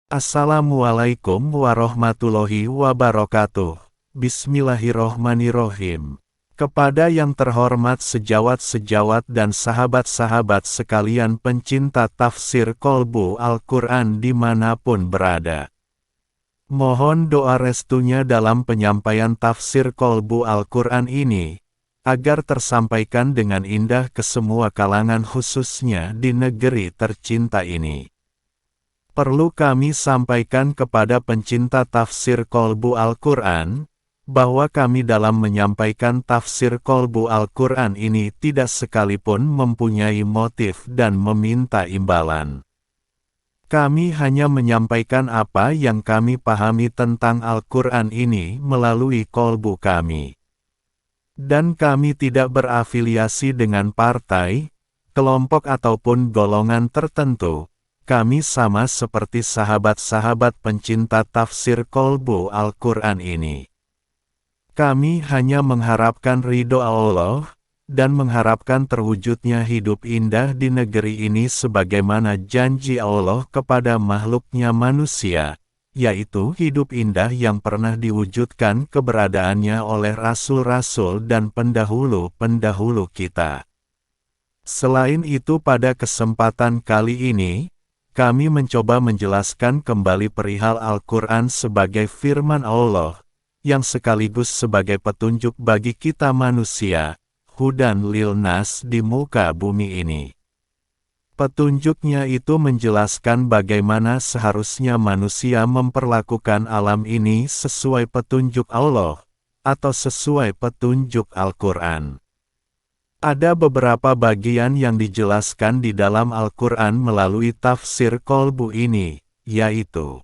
Assalamualaikum warahmatullahi wabarakatuh. Bismillahirrohmanirrohim. Kepada yang terhormat sejawat-sejawat dan sahabat-sahabat sekalian pencinta tafsir kolbu Al-Quran dimanapun berada. Mohon doa restunya dalam penyampaian tafsir kolbu Al-Quran ini, agar tersampaikan dengan indah ke semua kalangan khususnya di negeri tercinta ini. Perlu kami sampaikan kepada pencinta tafsir kolbu Al-Quran, bahwa kami dalam menyampaikan tafsir kolbu Al-Quran ini tidak sekalipun mempunyai motif dan meminta imbalan. Kami hanya menyampaikan apa yang kami pahami tentang Al-Quran ini melalui kolbu kami. Dan kami tidak berafiliasi dengan partai, kelompok ataupun golongan tertentu. Kami sama seperti sahabat-sahabat pencinta tafsir kolbu Al-Quran ini. Kami hanya mengharapkan ridho Allah, dan mengharapkan terwujudnya hidup indah di negeri ini sebagaimana janji Allah kepada makhluknya manusia, yaitu hidup indah yang pernah diwujudkan keberadaannya oleh rasul-rasul dan pendahulu-pendahulu kita. Selain itu pada kesempatan kali ini, kami mencoba menjelaskan kembali perihal Al-Quran sebagai firman Allah, yang sekaligus sebagai petunjuk bagi kita manusia, hudan lil nas di muka bumi ini. Petunjuknya itu menjelaskan bagaimana seharusnya manusia memperlakukan alam ini sesuai petunjuk Allah, atau sesuai petunjuk Al-Quran. Ada beberapa bagian yang dijelaskan di dalam Al-Quran melalui tafsir kolbu ini, yaitu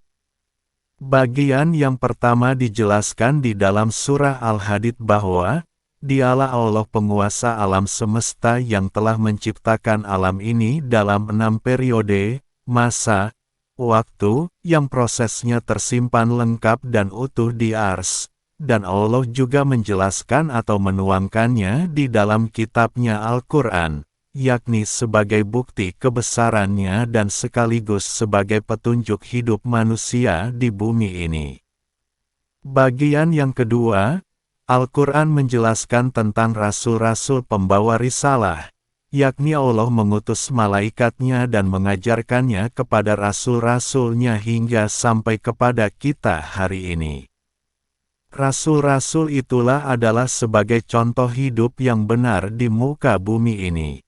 bagian yang pertama dijelaskan di dalam surah Al-Hadid bahwa, Dialah Allah penguasa alam semesta yang telah menciptakan alam ini dalam 6 periode, masa, waktu, yang prosesnya tersimpan lengkap dan utuh di Ars. Dan Allah juga menjelaskan atau menuangkannya di dalam kitabnya Al-Quran, yakni sebagai bukti kebesarannya dan sekaligus sebagai petunjuk hidup manusia di bumi ini. Bagian yang kedua, Al-Quran menjelaskan tentang rasul-rasul pembawa risalah, yakni Allah mengutus malaikatnya dan mengajarkannya kepada rasul-rasulnya hingga sampai kepada kita hari ini. Rasul-rasul itulah adalah sebagai contoh hidup yang benar di muka bumi ini.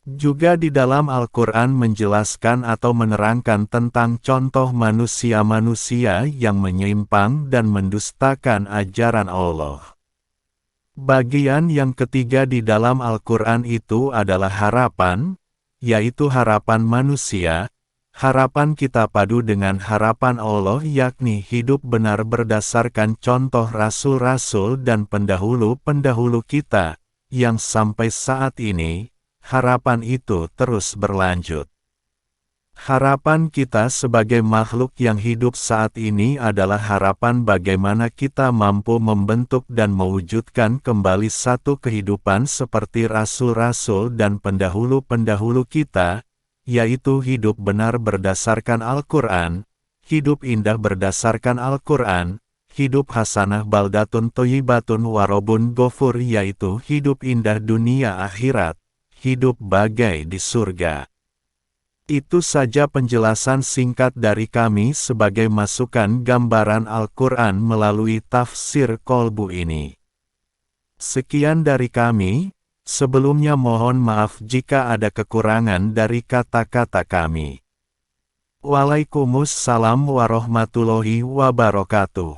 Juga di dalam Al-Quran menjelaskan atau menerangkan tentang contoh manusia-manusia yang menyimpang dan mendustakan ajaran Allah. Bagian yang ketiga di dalam Al-Quran itu adalah harapan, yaitu harapan manusia. Harapan kita padu dengan harapan Allah yakni hidup benar berdasarkan contoh rasul-rasul dan pendahulu-pendahulu kita, yang sampai saat ini, harapan itu terus berlanjut. Harapan kita sebagai makhluk yang hidup saat ini adalah harapan bagaimana kita mampu membentuk dan mewujudkan kembali satu kehidupan seperti rasul-rasul dan pendahulu-pendahulu kita, yaitu hidup benar berdasarkan Al-Quran, hidup indah berdasarkan Al-Quran, hidup hasanah baldatun toyibatun warobun gofur yaitu hidup indah dunia akhirat, hidup bagai di surga. Itu saja penjelasan singkat dari kami sebagai masukan gambaran Al-Quran melalui tafsir kolbu ini. Sekian dari kami. Sebelumnya mohon maaf jika ada kekurangan dari kata-kata kami. Waalaikumsalam warahmatullahi wabarakatuh.